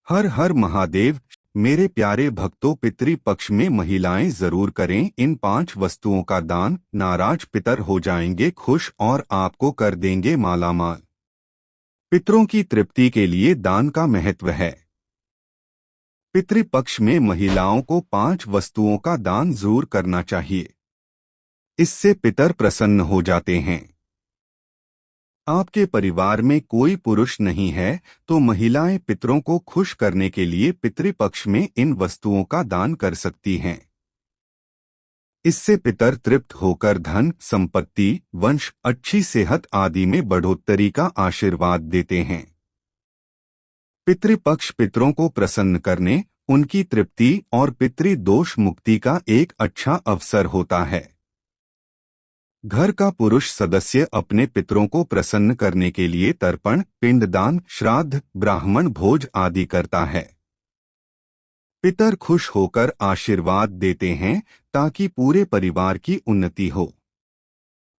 हर हर महादेव। मेरे प्यारे भक्तों, पितृपक्ष में महिलाएं जरूर करें इन 5 वस्तुओं का दान। नाराज पितर हो जाएंगे खुश और आपको कर देंगे मालामाल। पितरों की तृप्ति के लिए दान का महत्व है। पितृपक्ष में महिलाओं को 5 वस्तुओं का दान जरूर करना चाहिए। इससे पितर प्रसन्न हो जाते हैं। आपके परिवार में कोई पुरुष नहीं है तो महिलाएं पितरों को खुश करने के लिए पितृपक्ष में इन वस्तुओं का दान कर सकती हैं। इससे पितर तृप्त होकर धन, संपत्ति, वंश, अच्छी सेहत आदि में बढ़ोतरी का आशीर्वाद देते हैं। पितृपक्ष पितरों को प्रसन्न करने, उनकी तृप्ति और पितृदोष मुक्ति का एक अच्छा अवसर होता है। घर का पुरुष सदस्य अपने पितरों को प्रसन्न करने के लिए तर्पण, पिंडदान, श्राद्ध, ब्राह्मण भोज आदि करता है। पितर खुश होकर आशीर्वाद देते हैं ताकि पूरे परिवार की उन्नति हो।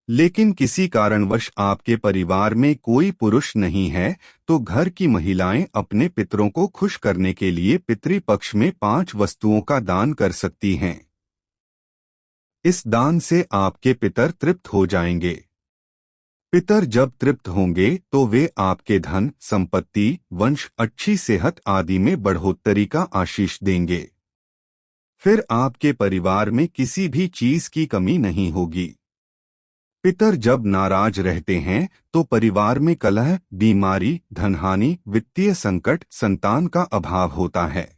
लेकिन किसी कारणवश आपके परिवार में कोई पुरुष नहीं है तो घर की महिलाएं अपने पितरों को खुश करने के लिए पितृपक्ष में 5 वस्तुओं का दान कर सकती हैं। इस दान से आपके पितर तृप्त हो जाएंगे। पितर जब तृप्त होंगे तो वे आपके धन, संपत्ति, वंश, अच्छी सेहत आदि में बढ़ोतरी का आशीष देंगे। फिर आपके परिवार में किसी भी चीज की कमी नहीं होगी। पितर जब नाराज रहते हैं तो परिवार में कलह, बीमारी, धनहानि, वित्तीय संकट, संतान का अभाव होता है।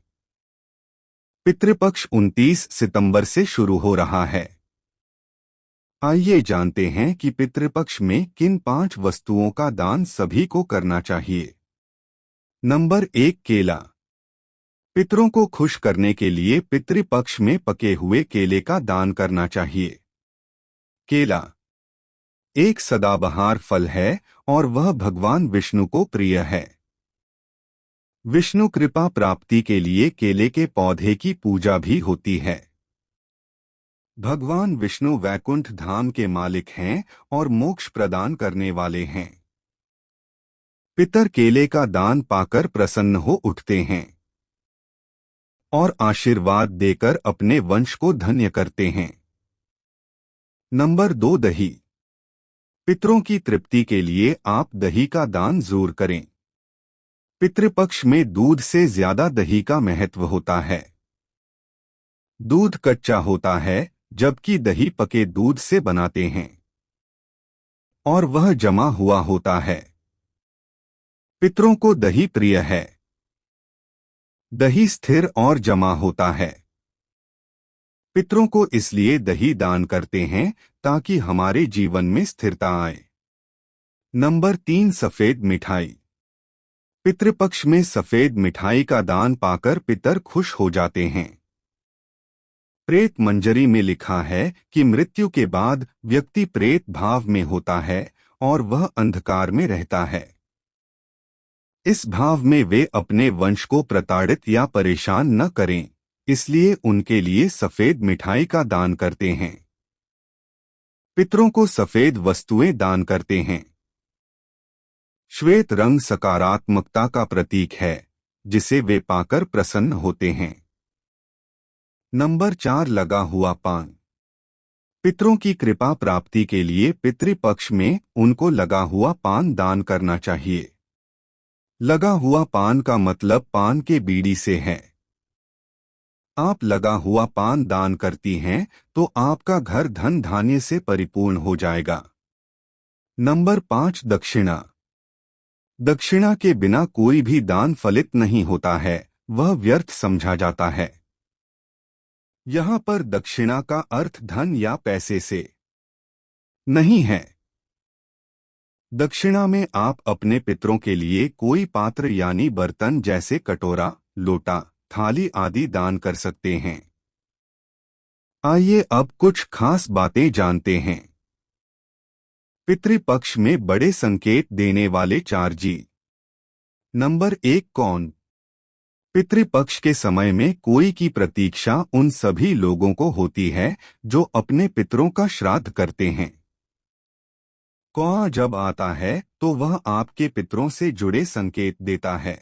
पितृपक्ष 29 सितंबर से शुरू हो रहा है। आइए जानते हैं कि पितृपक्ष में किन 5 वस्तुओं का दान सभी को करना चाहिए। नंबर 1, केला। पितरों को खुश करने के लिए पितृपक्ष में पके हुए केले का दान करना चाहिए। केला एक सदाबहार फल है और वह भगवान विष्णु को प्रिय है। विष्णु कृपा प्राप्ति के लिए केले के पौधे की पूजा भी होती है। भगवान विष्णु वैकुंठ धाम के मालिक हैं और मोक्ष प्रदान करने वाले हैं। पितर केले का दान पाकर प्रसन्न हो उठते हैं और आशीर्वाद देकर अपने वंश को धन्य करते हैं। नंबर 2, दही। पितरों की तृप्ति के लिए आप दही का दान जरूर करें। पितृपक्ष में दूध से ज्यादा दही का महत्व होता है। दूध कच्चा होता है जबकि दही पके दूध से बनाते हैं और वह जमा हुआ होता है। पितरों को दही प्रिय है। दही स्थिर और जमा होता है। पितरों को इसलिए दही दान करते हैं ताकि हमारे जीवन में स्थिरता आए। नंबर 3, सफेद मिठाई। पितृपक्ष में सफेद मिठाई का दान पाकर पितर खुश हो जाते हैं। प्रेत मंजरी में लिखा है कि मृत्यु के बाद व्यक्ति प्रेत भाव में होता है और वह अंधकार में रहता है। इस भाव में वे अपने वंश को प्रताड़ित या परेशान न करें, इसलिए उनके लिए सफेद मिठाई का दान करते हैं। पितरों को सफेद वस्तुएं दान करते हैं। श्वेत रंग सकारात्मकता का प्रतीक है जिसे वे पाकर प्रसन्न होते हैं। नंबर 4, लगा हुआ पान। पितरों की कृपा प्राप्ति के लिए पितृपक्ष में उनको लगा हुआ पान दान करना चाहिए। लगा हुआ पान का मतलब पान के बीड़ी से है। आप लगा हुआ पान दान करती हैं तो आपका घर धन धान्य से परिपूर्ण हो जाएगा। नंबर 5, दक्षिणा। दक्षिणा के बिना कोई भी दान फलित नहीं होता है, वह व्यर्थ समझा जाता है। यहाँ पर दक्षिणा का अर्थ धन या पैसे से नहीं है। दक्षिणा में आप अपने पितरों के लिए कोई पात्र यानी बर्तन जैसे कटोरा, लोटा, थाली आदि दान कर सकते हैं। आइए अब कुछ खास बातें जानते हैं। पितृपक्ष में बड़े संकेत देने वाले 4 जी। नंबर 1, कौन। पितृपक्ष के समय में कोई की प्रतीक्षा उन सभी लोगों को होती है जो अपने पितरों का श्राद्ध करते हैं। कौआ जब आता है तो वह आपके पितरों से जुड़े संकेत देता है।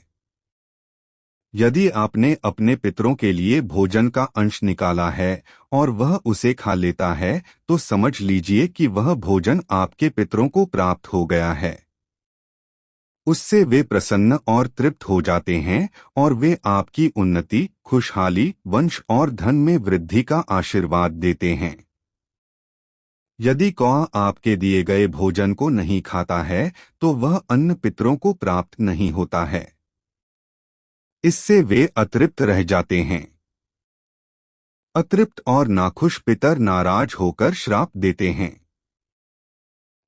यदि आपने अपने पितरों के लिए भोजन का अंश निकाला है और वह उसे खा लेता है तो समझ लीजिए कि वह भोजन आपके पितरों को प्राप्त हो गया है। उससे वे प्रसन्न और तृप्त हो जाते हैं और वे आपकी उन्नति, खुशहाली, वंश और धन में वृद्धि का आशीर्वाद देते हैं। यदि कौआ आपके दिए गए भोजन को नहीं खाता है तो वह अन्न पितरों को प्राप्त नहीं होता है। इससे वे अतृप्त रह जाते हैं। अतृप्त और नाखुश पितर नाराज होकर श्राप देते हैं।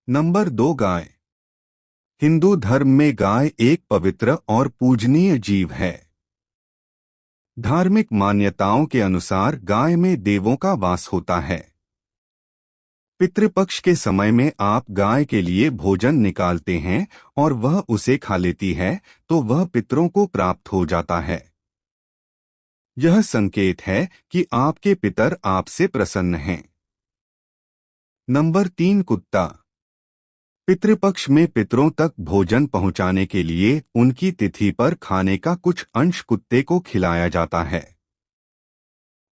नंबर 2, गाय। हिंदू धर्म में गाय एक पवित्र और पूजनीय जीव है। धार्मिक मान्यताओं के अनुसार गाय में देवों का वास होता है। पितृपक्ष के समय में आप गाय के लिए भोजन निकालते हैं और वह उसे खा लेती है तो वह पितरों को प्राप्त हो जाता है। यह संकेत है कि आपके पितर आपसे प्रसन्न हैं। नंबर 3, कुत्ता। पितृपक्ष में पितरों तक भोजन पहुंचाने के लिए उनकी तिथि पर खाने का कुछ अंश कुत्ते को खिलाया जाता है।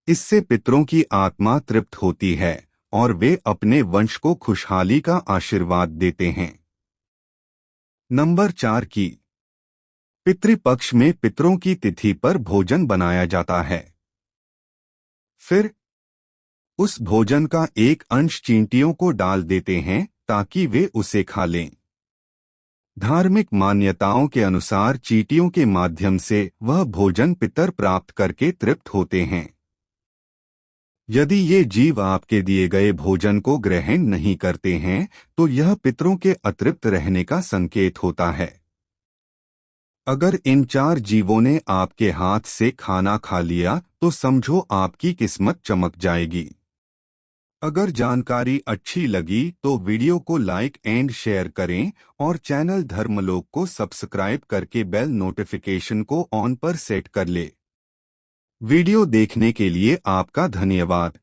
इससे पितरों की आत्मा तृप्त होती है और वे अपने वंश को खुशहाली का आशीर्वाद देते हैं। नंबर 4, की। पितृपक्ष में पितरों की तिथि पर भोजन बनाया जाता है। फिर उस भोजन का एक अंश चींटियों को डाल देते हैं ताकि वे उसे खा लें। धार्मिक मान्यताओं के अनुसार चींटियों के माध्यम से वह भोजन पितर प्राप्त करके तृप्त होते हैं। यदि ये जीव आपके दिए गए भोजन को ग्रहण नहीं करते हैं तो यह पितरों के अतृप्त रहने का संकेत होता है। अगर इन 4 जीवों ने आपके हाथ से खाना खा लिया तो समझो आपकी किस्मत चमक जाएगी। अगर जानकारी अच्छी लगी तो वीडियो को लाइक एंड शेयर करें और चैनल धर्मलोक को सब्सक्राइब करके बेल नोटिफिकेशन को ऑन पर सेट कर ले। वीडियो देखने के लिए आपका धन्यवाद।